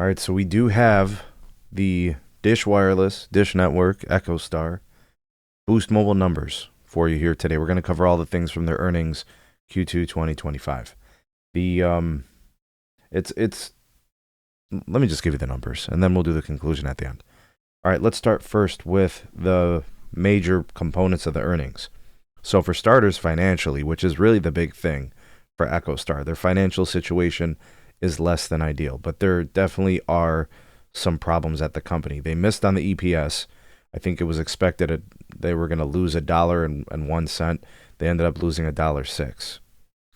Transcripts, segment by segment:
All right, so we do have the Dish Wireless, Dish Network, EchoStar, Boost Mobile numbers for you here today. We're going to cover all the things from their earnings Q2 2025. It's let me just give you the numbers and then we'll do the conclusion at the end. All right, let's start first with the major components of the earnings. So for starters, financially, which is really the big thing for EchoStar, their financial situation is less than ideal, but there definitely are some problems at the company. They missed on the EPS. I think it was expected they were going to lose $1.01. They ended up losing $1.06.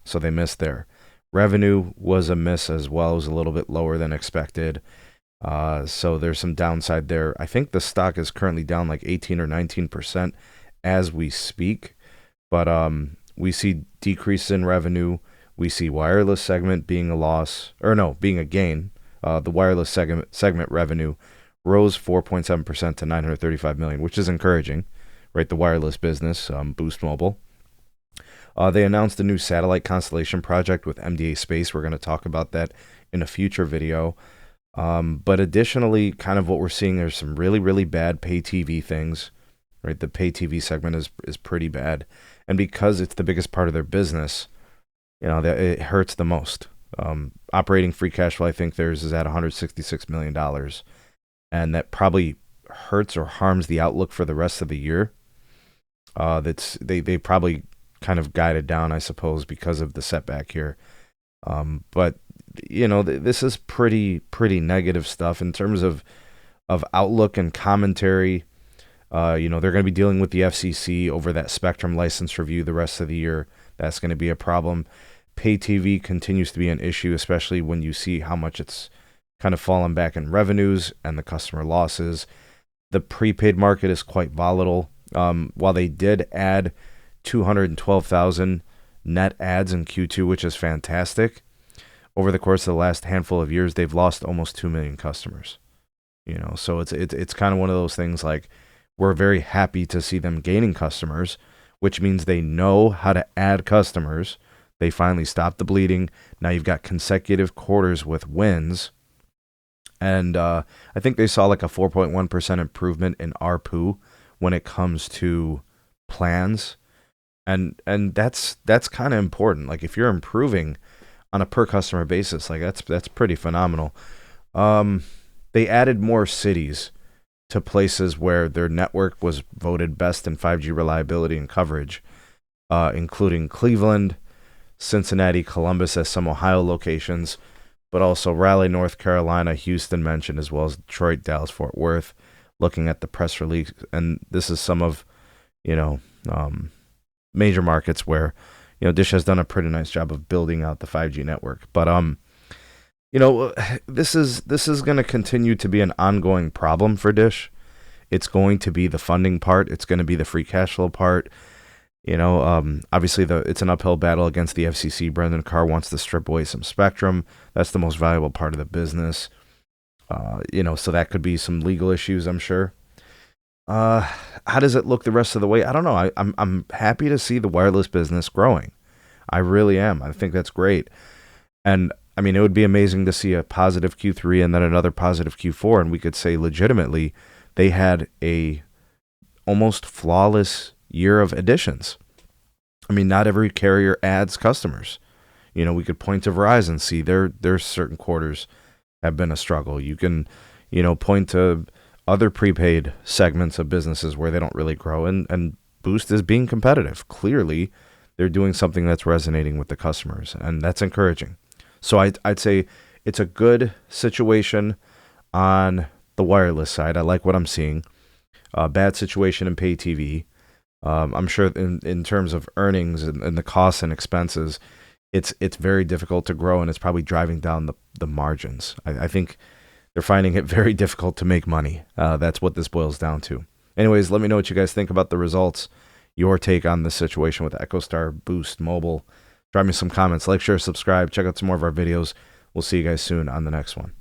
So they missed there. Revenue was a miss as well. It was a little bit lower than expected. So there's some downside there. I think the stock is currently down like 18 or 19% as we speak. But we see decrease in revenue. We see wireless segment being a loss, or no, being a gain. The wireless segment revenue rose 4.7% to $935 million, which is encouraging, right? The wireless business, Boost Mobile. They announced a new satellite constellation project with MDA Space. We're going to talk about that in a future video. But additionally, kind of what we're seeing, there's some really, really bad pay TV things, right? The pay TV segment is pretty bad. And because it's the biggest part of their business, it hurts the most. Operating free cash flow, I think theirs is at $166 million. And that probably hurts or harms the outlook for the rest of the year. They probably kind of guided down, I suppose, because of the setback here. But this is pretty negative stuff in terms of outlook and commentary. They're going to be dealing with the FCC over that spectrum license review the rest of the year. That's going to be a problem. Pay TV continues to be an issue, especially when you see how much it's kind of fallen back in revenues and the customer losses. The prepaid market is quite volatile. While they did add 212,000 net adds in Q2, which is fantastic, over the course of the last handful of years, they've lost almost 2 million customers. So it's kind of one of those things like we're very happy to see them gaining customers, which means they know how to add customers. They finally stopped the bleeding. Now you've got consecutive quarters with wins. And I think they saw like a 4.1% improvement in ARPU when it comes to plans. And that's kind of important. Like if you're improving on a per customer basis, like that's pretty phenomenal. They added more cities to places where their network was voted best in 5G reliability and coverage, including Cleveland, Cincinnati, Columbus as some Ohio locations, but also Raleigh, North Carolina, Houston mentioned, as well as Detroit, Dallas, Fort Worth, looking at the press release. And this is some of, major markets where, Dish has done a pretty nice job of building out the 5G network. But, this is going to continue to be an ongoing problem for Dish. It's going to be the funding part. It's going to be the free cash flow part. Obviously it's an uphill battle against the FCC. Brendan Carr wants to strip away some spectrum. That's the most valuable part of the business. So that could be some legal issues, I'm sure. How does it look the rest of the way? I don't know. I'm happy to see the wireless business growing. I really am. I think that's great. And I mean, it would be amazing to see a positive Q3 and then another positive Q4. And we could say legitimately they had a almost flawless year of additions. I mean, not every carrier adds customers. We could point to Verizon, see their certain quarters have been a struggle. You can, point to other prepaid segments of businesses where they don't really grow, and Boost is being competitive. Clearly, they're doing something that's resonating with the customers, and that's encouraging. So I'd say it's a good situation on the wireless side. I like what I'm seeing. Bad situation in pay TV. I'm sure in terms of earnings and the costs and expenses, it's very difficult to grow, and it's probably driving down the margins. I think they're finding it very difficult to make money. That's what this boils down to. Anyways, let me know what you guys think about the results, your take on this situation with EchoStar, Boost Mobile. Drop me some comments, like, share, subscribe, check out some more of our videos. We'll see you guys soon on the next one.